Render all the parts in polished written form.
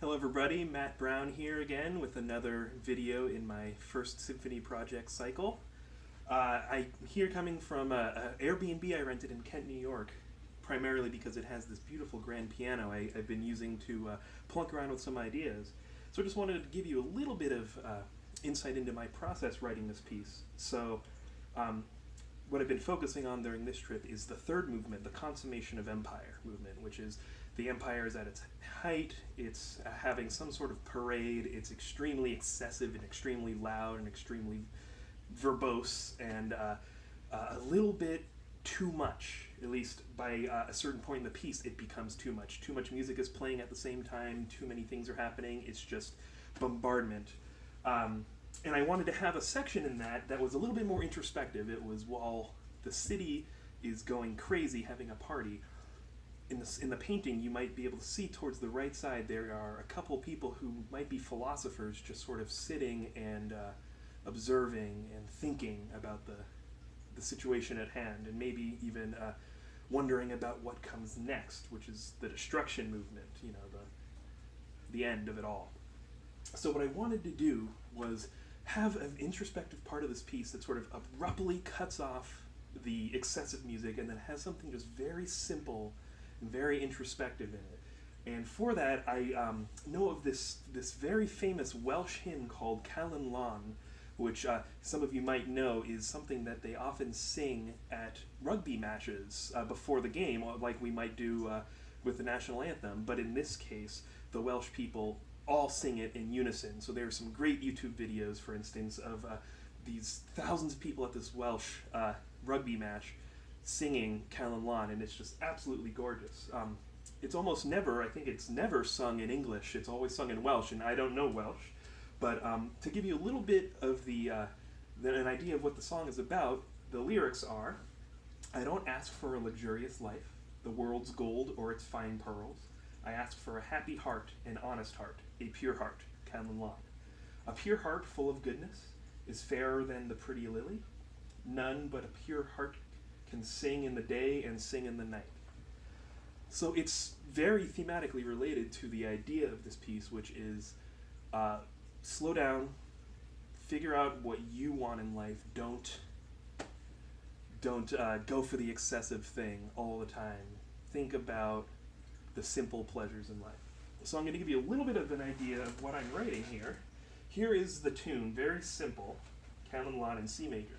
Hello everybody, Matt Browne here again with another video in my First Symphony Project cycle. I'm here coming from an Airbnb I rented in Kent, New York, primarily because it has this beautiful grand piano I've been using to plunk around with some ideas. So I just wanted to give you a little bit of insight into my process writing this piece. So what I've been focusing on during this trip is the third movement, the Consummation of Empire movement, which is the empire is at its height, it's having some sort of parade, it's extremely excessive and extremely loud and extremely verbose and a little bit too much. At least by a certain point in the piece it becomes too much. Too much music is playing at the same time, too many things are happening, it's just bombardment. And I wanted to have a section in that was a little bit more introspective. It was while the city is going crazy having a party, in the painting you might be able to see towards the right side there are a couple people who might be philosophers just sort of sitting and observing and thinking about the situation at hand, and maybe even wondering about what comes next, which is the destruction movement, you know, the end of it all. So what I wanted to do was have an introspective part of this piece that sort of abruptly cuts off the excessive music and then has something just very simple and very introspective in it. And for that, I know of this very famous Welsh hymn called Callan Lon, which some of you might know is something that they often sing at rugby matches before the game, like we might do with the national anthem. But in this case, the Welsh people all sing it in unison. So there are some great YouTube videos, for instance, of these thousands of people at this Welsh rugby match singing Callan Lon, and it's just absolutely gorgeous. It's almost never, I think it's never sung in English, it's always sung in Welsh, and I don't know Welsh. But to give you a little bit of an idea of what the song is about, the lyrics are, "I don't ask for a luxurious life, the world's gold or its fine pearls. I ask for a happy heart, an honest heart, a pure heart, Callan Lon. A pure heart full of goodness is fairer than the pretty lily. None but a pure heart can sing in the day and sing in the night." So it's very thematically related to the idea of this piece, which is slow down, figure out what you want in life, don't go for the excessive thing all the time. Think about the simple pleasures in life. So I'm going to give you a little bit of an idea of what I'm writing here. Here is the tune, very simple, Callan Lon in C major.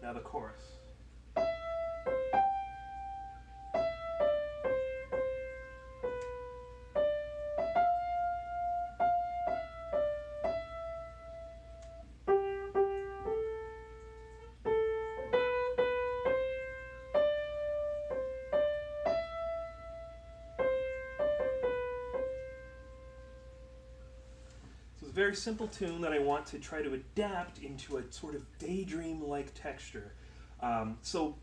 Now the chorus. So it's a very simple tune that I want to try to adapt into a sort of daydream-like texture. So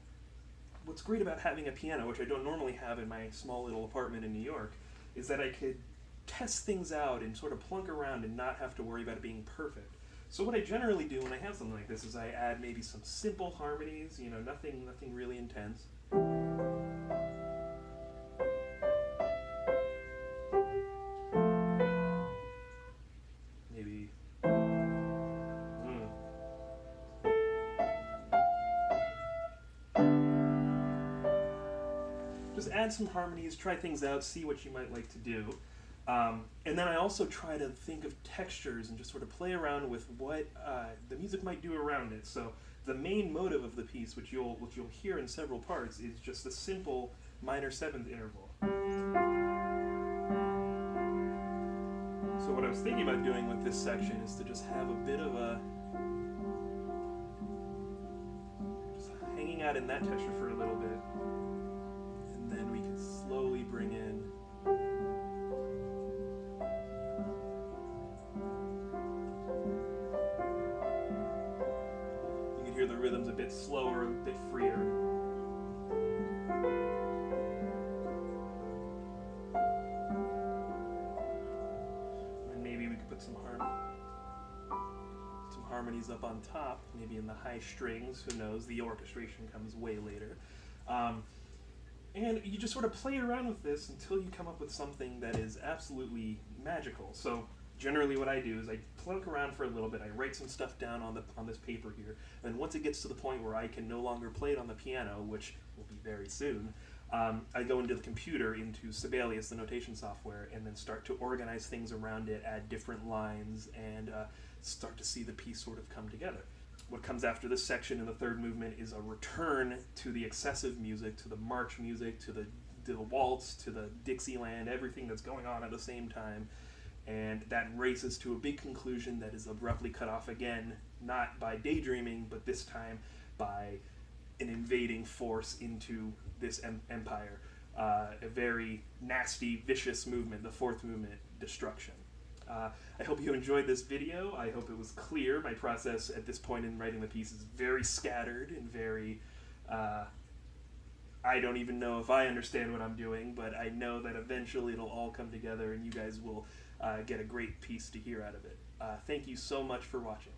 what's great about having a piano, which I don't normally have in my small little apartment in New York, is that I could test things out and sort of plunk around and not have to worry about it being perfect. So what I generally do when I have something like this is I add maybe some simple harmonies, you know, nothing really intense. Maybe just add some harmonies, try things out, see what you might like to do. And then I also try to think of textures and just sort of play around with what the music might do around it. So the main motive of the piece, which you'll hear in several parts, is just a simple minor seventh interval. So what I was thinking about doing with this section is to just have a bit of just hanging out in that texture for a little bit, and then we can slowly bring in hear the rhythms a bit slower, a bit freer. harmonies up on top, maybe in the high strings, who knows, the orchestration comes way later. And you just sort of play around with this until you come up with something that is absolutely magical. So generally what I do is I plunk around for a little bit, I write some stuff down on this paper here, and once it gets to the point where I can no longer play it on the piano, which will be very soon, I go into the computer, into Sibelius, the notation software, and then start to organize things around it, add different lines, and start to see the piece sort of come together. What comes after this section in the third movement is a return to the excessive music, to the march music, to the waltz, to the Dixieland, everything that's going on at the same time. And that races to a big conclusion that is abruptly cut off again, not by daydreaming, but this time by an invading force into this empire. A very nasty, vicious movement, the fourth movement, Destruction. I hope you enjoyed this video. I hope it was clear. My process at this point in writing the piece is very scattered and very, I don't even know if I understand what I'm doing, but I know that eventually it'll all come together and you guys will get a great piece to hear out of it. Thank you so much for watching.